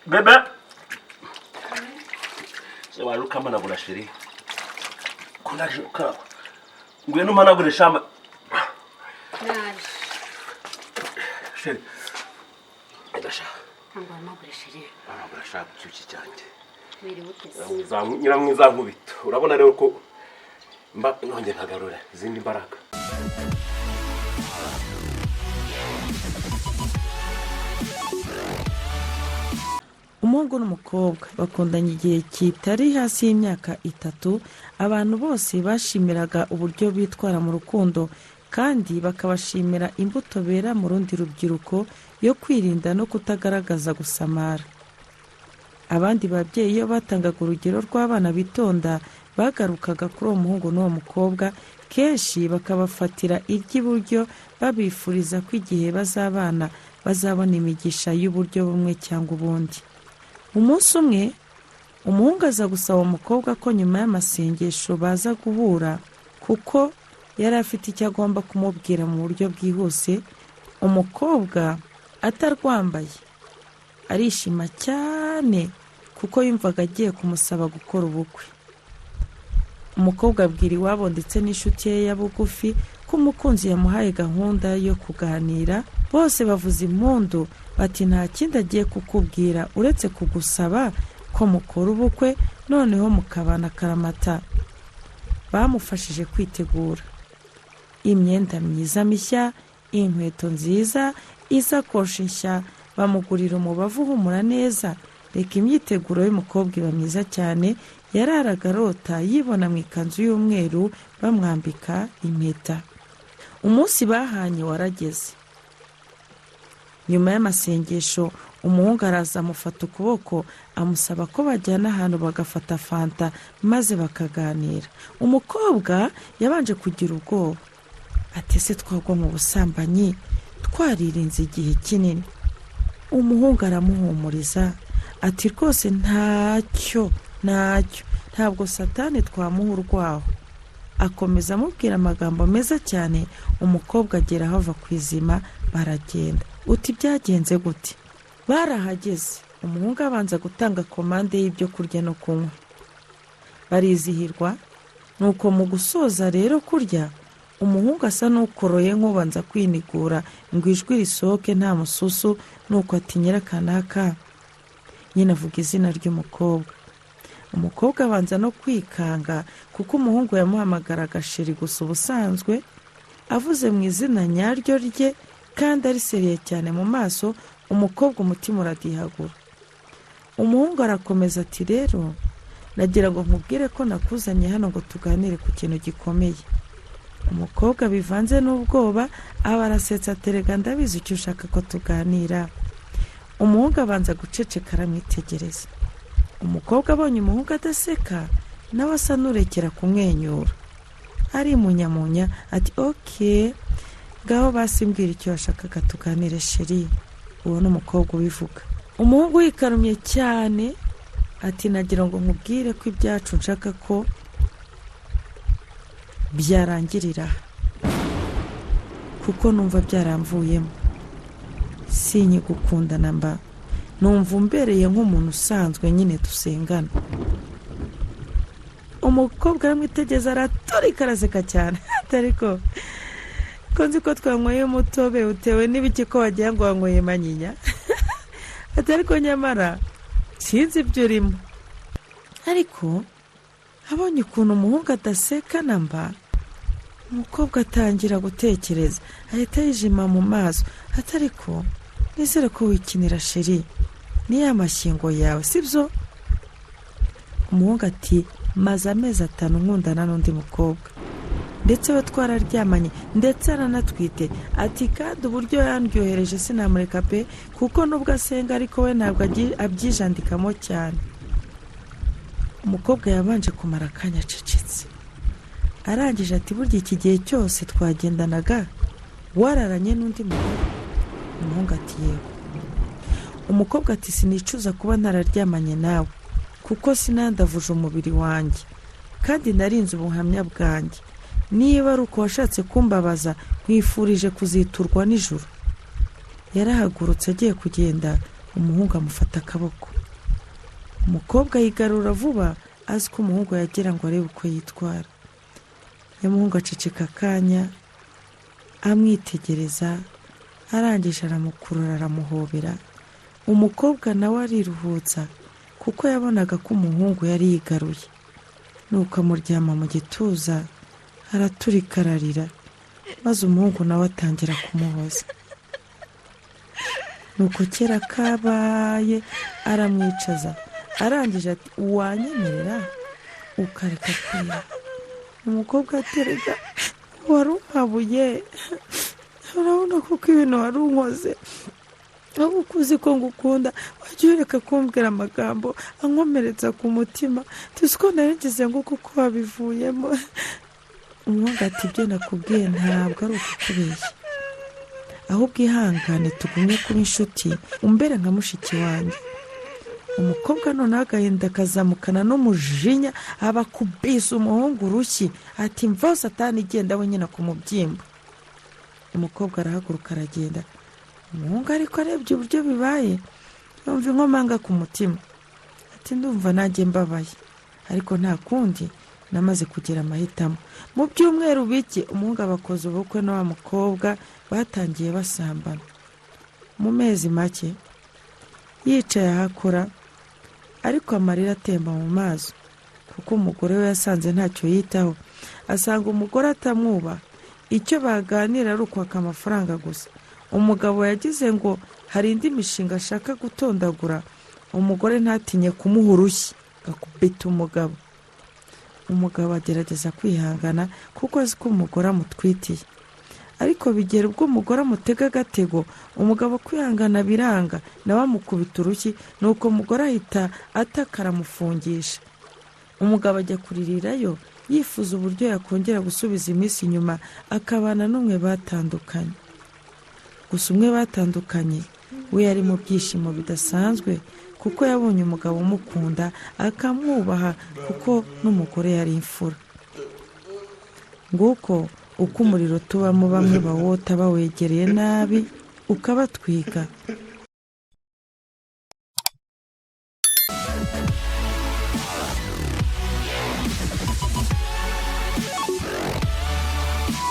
Bebe. Se waruka managura sheri. Kuna joka. Ngwino managura shamba. Naje. Sheri. Edasha. Ngwa managura sheri. Managura shamba cyuki cyanje. Biri butese. Nyiramwiza nkubito. Urabona rero ko mba nonge nkagarura izindi mbaraga. Umuhungu n'umukobwa bakundanye igihe kitari hasi y'imyaka 3. Abantu bose bashimiraga uburyo bitwara mu rukundo kandi bakabashimira imbuto bera mu rundi rubyiruko yo kwirinda no kutagaragaza gusamara. Abandi babyeyi iyo batangaga urugero rw'abana bitonda bagarukaga kuri uwo muhungu n'uwo mukobwa kenshi bakabafatira iry'iburyo babifuriza ko igihe bazabana bazabona imigisha y'uburyo bumwe cyangwa ubundi. Umunsi umwe umuhungu aza gusaba umukobwa ko nyuma y'amasengesho baza guhura kuko yari afite icyo agomba kumubwira mu buryo bwihuse. Umukobwa atarwambaye arishima cyane kuko yumvaga agiye kumusaba gukora ubukwe. Umukobwa abwira iwabo ndetse n'inshuti ye ya bugufi ko umukunzi yamuhaye gahunda yo kuganira. Bose bavuza impundu bati nta kindi agiye kukubwira uretse kugusaba ko mukora ubukwe noneho mukabana karamata. Bamufashije kwitegura imyenda myiza mishya, inkweto nziza, isakoshi nshya, bamugurira umubavu uhumura neza. Reka imyiteguro y'umukobwa iba myiza cyane. Yararaga arota yibona mu ikanzu y'umweru bamwambika impeta. Umunsi bahanye warageze. Nyuma y'amasengesho umuhungu araza amufata ukuboko amusaba ko bajyana ahantu bagafata fanta maze bakaganira. Umukobwa yabanje kugira ubwoba ati se twagwa mu busambanyi twaririnze igihe kinini. Umuhungu aramuhumuriza ati rwose ntacyo ntabwo satani twamuha urwaho. Akomeza amubwira amagambo meza cyane. Umukobwa agera aho ava ku izima baragenda. Uti byagenze gute? Barahageze. Umuhungu abanza gutanga komande y'ibyo kurya no kunywa. Barizihirwa. Nuko mu gusoza rero kurya umuhungu asa n'ukoroye nk'ubanza kwinigura ngo ijwi risohoke nta mususu. Nuko ati nyirakanaka. Nyina avuga izina ry'umukobwa. Umukobwa abanza no kwikanga kuko umuhungu yamuhamagaraga sheri gusa ubusanzwe. Avuze mu izina nyaryo rye kandi ari seriye cyane mu maso, umukobwa umutima uradihagura. Umuhungu arakomeza ati rero nagira ngo nkubwire ko nakuzanye hano ngo tuganire ku kintu gikomeye. Umukobwa bivanze n'ubwoba aba arasetsa aterega ndabizi icyo ushaka ko tuganira. Umuhungu abanza guceceka aramwitegereza. Umukobwa abonye umuhungu adaseka nawe asa n'urekera kumwenyura. Ari munyamunya ati okay, ngaho basimbwira icyo washakaga tuganire sheri. Uwo n'umukobwa ubivuga. Umuhungu yikarumye cyane ati nagira ngo nkubwire ko ibyacu nshaka ko byarangirira kuko numva byaramvuyemo. Sinye gukundana mba numva umbereye nk'umuntu usanzwe nyine dusengana. Umukobwa aramwitegeza araturika araseka cyane. Ariko ko nzi ko twanyweye umutobe utewe n'ibiki ko wagira ngo wanyweye manyinya. Ariko nyamara sinzi ibyo urimo. Ariko abonye ukuntu umuhungu adaseka namba, umukobwa atangira gutekereza ahita yijima mu maso. Ariko nizere ko wikinira sheri, ni amashyingo yawe sibyo? Umuhungu ati maze amezi 5 nkundana n'undi mukobwa ndetse we twararyamanye ndetse aranatwite. Ati kandi uburyo yandyohereje sinamureka pe kuko nubwo asenga ariko we ntabwo abyijandikamo cyane. Umukobwa yabanje kumara akanya acecetse. Arangije ati burya iki gihe cyose twagendanaga wararanye n'undi mugore? Umuhungu ati yego. Umukobwa ati sinicuza kuba nararyamanye nawe kuko sinandavuje umubiri wanjye kandi narinze ubuhamya bwanjye. Niba ari uko washatse kumbabaza nkwifurije kuziturwa nijoro. Yarahagurutse agiye kugenda umuhungu amufata akaboko. Umukobwa yigarura vuba azi ko umuhungu yagira ngo arebe uko yitwara. Umuhungu aceceka akanya amwitegereza, arangije aramukurura aramuhobera. Umukobwa nawe ariruhutsa kuko yabonaga ko umuhungu yari yigaruye. Nuko amuryama mu gituza araturika ararira, maze umuhungu nawe atangira kumuhoza. Nuko kera kabaye aramwicaza, arangije ati uwanyemerera ukareka kurira. Umukobwa aterega wari umpabuye, urabona ko ibintu wari unkoze, aho ukuzi ko ngukunda wajya ureka kumbwira amagambo ankomeretsa ku mutima, tuzi ko narigeze ngo kuko wabivuyemo. Umuhungu ati ibyo nakubwiye ntabwo ari ukukubeshya, ahubwo ihangane tugumye kuba inshuti umbere nka mushiki wanjye. Umukobwa noneho agahinda kazamukana n'umujinya abakubise umuhungu urushyi ati mva Satani igenda wenyine ku mubyimba. Umukobwa arahaguruka aragenda. Umuhungu ariko arebye uburyo bibaye yumva inkomanga ku mutima, ati ndumva nanjye mbabaye, ariko nta kundi namaze kugira amahitamo. Mu byumweru bike umuhungu abakoze ubukwe n'uwa mukobwa batangiye basambana. Mu mezi make yicaye ahakora, ariko amarira atemba mu maso kuko umugore we yasanze ntacyo yitaho. Asanga umugore atamwubaha, icyo baganira ari ukwaka amafaranga gusa. Umugabo yagize ngo hari indi mishinga ashaka gutondagura, umugore ntatinye kumuha urushyi agakubita umugabo. Umugabo agerageza kwihangana kuko azi ko umugore amutwitiye, ariko bigera ubwo umugore amutega agatego, umugabo kwihangana biranga, nawe amukubita urushyi. nuko umugore ahita ataka aramufungisha. Umugabo ajya kuririrayo yifuza uburyo yakongera gusubiza iminsi inyuma akabana n'umwe batandukanye. Gusa umwe batandukanye we yari mu byishimo bidasanzwe kuko yabonye umugabo umukunda akamwubaha kuko n'umugore yari imfura. Nguko uko umuriro tubamo bamwe bawota bawegereye nabi ukabatwika,